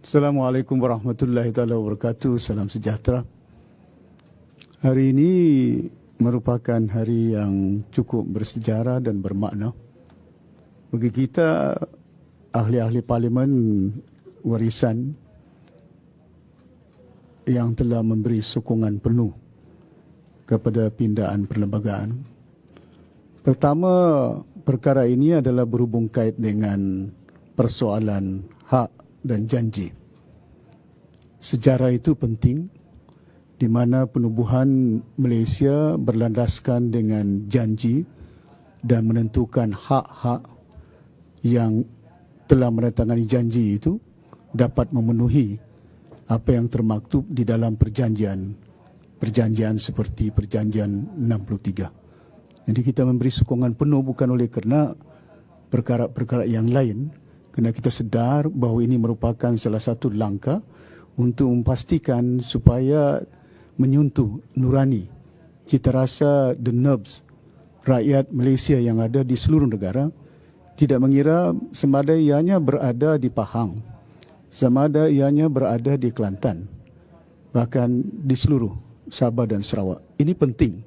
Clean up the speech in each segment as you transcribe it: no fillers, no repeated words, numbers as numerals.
Assalamualaikum warahmatullahi taala wabarakatuh. Salam sejahtera. Hari ini merupakan hari yang cukup bersejarah dan bermakna bagi kita ahli-ahli parlimen warisan yang telah memberi sokongan penuh kepada pindaan perlembagaan. Pertama, perkara ini adalah berhubung kait dengan persoalan hak dan janji. Sejarah itu penting, di mana penubuhan Malaysia berlandaskan dengan janji dan menentukan hak-hak yang telah menandatangani janji itu dapat memenuhi apa yang termaktub di dalam perjanjian seperti Perjanjian 63. Jadi kita memberi sokongan penuh bukan oleh kerana perkara-perkara yang lain, kerana kita sedar bahawa ini merupakan salah satu langkah untuk memastikan supaya menyentuh nurani, cita rasa, the nerves rakyat Malaysia yang ada di seluruh negara, tidak mengira sama ada ianya berada di Pahang, sama ada ianya berada di Kelantan, bahkan di seluruh Sabah dan Sarawak. Ini penting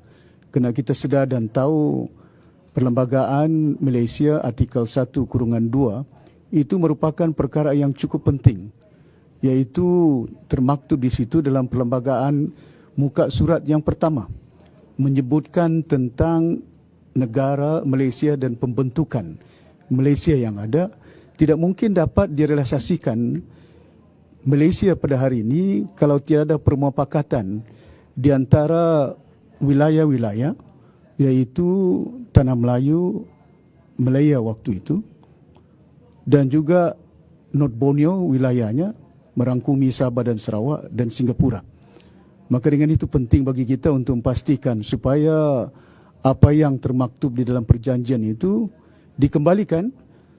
kerana kita sedar dan tahu Perlembagaan Malaysia Artikel 1/2 itu merupakan perkara yang cukup penting, iaitu termaktub di situ dalam perlembagaan muka surat yang pertama menyebutkan tentang negara Malaysia dan pembentukan Malaysia yang ada tidak mungkin dapat direalisasikan Malaysia pada hari ini kalau tiada permufakatan di antara wilayah-wilayah, iaitu Tanah Melayu, Malaya waktu itu, dan juga North Borneo wilayahnya, merangkumi Sabah dan Sarawak dan Singapura. Maka dengan itu penting bagi kita untuk memastikan supaya apa yang termaktub di dalam perjanjian itu dikembalikan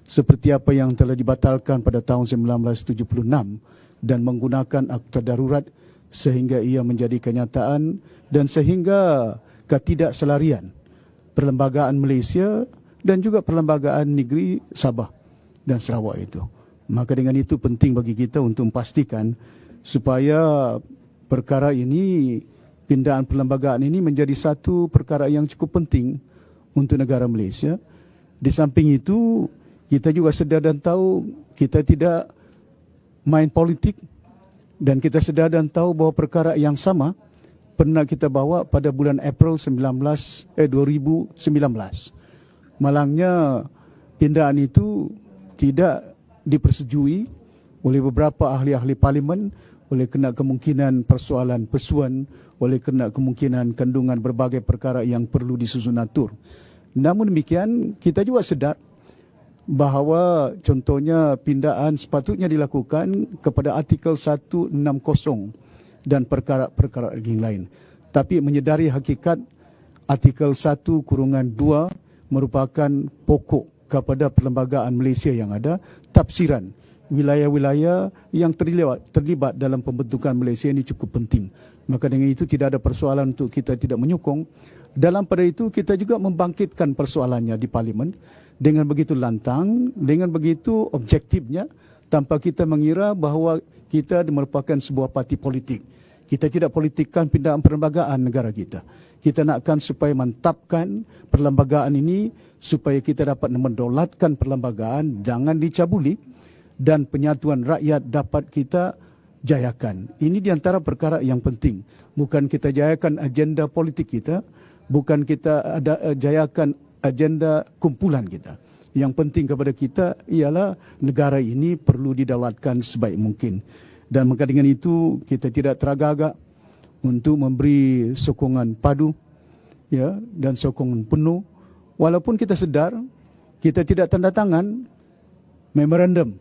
seperti apa yang telah dibatalkan pada tahun 1976 dan menggunakan akta darurat sehingga ia menjadi kenyataan dan sehingga ketidakselarian Perlembagaan Malaysia dan juga Perlembagaan Negeri Sabah dan Sarawak itu. Maka dengan itu penting bagi kita untuk memastikan supaya perkara ini, pindaan perlembagaan ini menjadi satu perkara yang cukup penting untuk negara Malaysia. Di samping itu, kita juga sedar dan tahu kita tidak main politik dan kita sedar dan tahu bahawa perkara yang sama pernah kita bawa pada bulan April 2019. Malangnya pindaan itu tidak dipersetujui oleh beberapa ahli-ahli parlimen oleh kerana kemungkinan persoalan pesuan, oleh kerana kemungkinan kandungan berbagai perkara yang perlu disusun atur. Namun demikian, kita juga sedar bahawa contohnya pindaan sepatutnya dilakukan kepada Artikel 160 dan perkara-perkara yang lain. Tapi menyedari hakikat Artikel 1/2 merupakan pokok kepada Perlembagaan Malaysia yang ada, tafsiran wilayah-wilayah yang terlibat dalam pembentukan Malaysia ini cukup penting. Maka dengan itu tidak ada persoalan untuk kita tidak menyokong. Dalam pada itu kita juga membangkitkan persoalannya di Parlimen dengan begitu lantang, dengan begitu objektifnya, tanpa kita mengira bahawa kita merupakan sebuah parti politik. Kita tidak politikkan pindaan perlembagaan negara kita. Kita nakkan supaya mantapkan perlembagaan ini, supaya kita dapat mendolatkan perlembagaan, jangan dicabuli, dan penyatuan rakyat dapat kita jayakan. Ini di antara perkara yang penting. Bukan kita jayakan agenda politik kita, bukan kita jayakan agenda kumpulan kita. Yang penting kepada kita ialah negara ini perlu didaulatkan sebaik mungkin. Dan maka dengan itu kita tidak teragak-agak untuk memberi sokongan padu, ya, dan sokongan penuh. Walaupun kita sedar kita tidak tanda tangan memorandum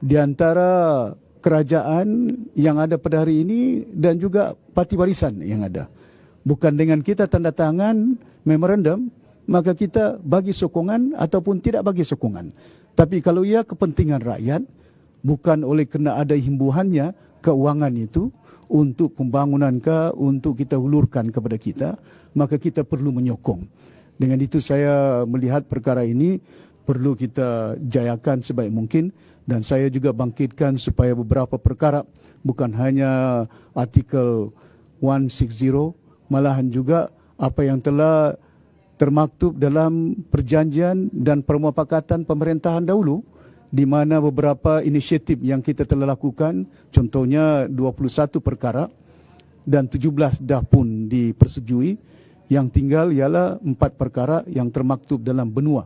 di antara kerajaan yang ada pada hari ini dan juga parti warisan yang ada. Bukan dengan kita tanda tangan memorandum maka kita bagi sokongan ataupun tidak bagi sokongan. Tapi kalau ia kepentingan rakyat, bukan oleh kerana ada himbuannya keuangan itu untuk pembangunan ke, untuk kita hulurkan kepada kita, maka kita perlu menyokong. Dengan itu saya melihat perkara ini perlu kita jayakan sebaik mungkin Dan saya juga bangkitkan supaya beberapa perkara, bukan hanya artikel 160, malahan juga apa yang telah termaktub dalam perjanjian dan permufakatan pemerintahan dahulu, di mana beberapa inisiatif yang kita telah lakukan, contohnya 21 perkara dan 17 dah pun dipersetujui. Yang tinggal ialah 4 perkara yang termaktub dalam benua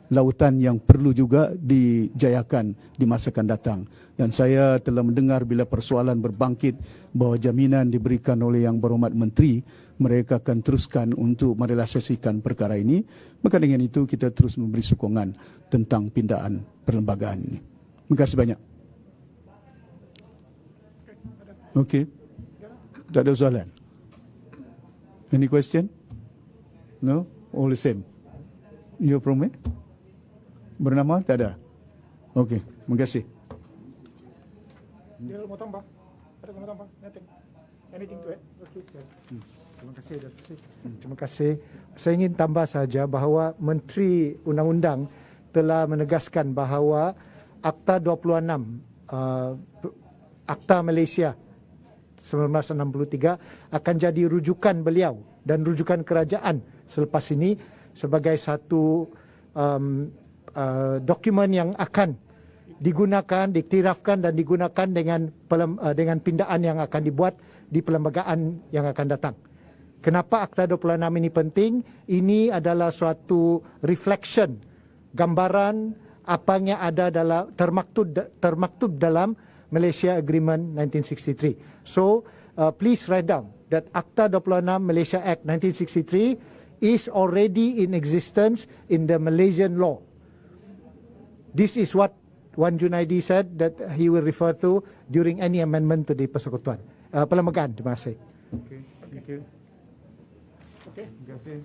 lautan yang perlu juga dijayakan di masa akan datang. Dan saya telah mendengar bila persoalan berbangkit bahawa jaminan diberikan oleh Yang Berhormat Menteri, mereka akan teruskan untuk merealisasikan perkara ini. Maka dengan itu kita terus memberi sokongan tentang pindaan perlembagaan ini. Terima kasih banyak. Okey. Tak ada soalan? Any question? No? All the same. You're from where? Bernama? Tak ada? Okey, terima kasih. Dia mau tambah? Ada mau tambah? Nothing. Anything to add? Okay. Terima kasih, Datuk Seri. Terima kasih. Saya ingin tambah saja bahawa Menteri Undang-Undang telah menegaskan bahawa Akta 26, Akta Malaysia 1963 akan jadi rujukan beliau dan rujukan kerajaan selepas ini sebagai satu dokumen yang akan digunakan, diktirafkan dan digunakan dengan pindaan yang akan dibuat di perlembagaan yang akan datang. Kenapa Akta 26 ini penting? Ini adalah suatu reflection, gambaran apa yang ada dalam termaktub dalam Malaysia Agreement 1963. So, please write down that Akta 26 Malaysia Act 1963 is already in existence in the Malaysian law. This is what Wan Junaidi said that he will refer to during any amendment to the Persekutuan. Perlembagaan. Terima kasih. Okay, thank you. Okay. Terima kasih.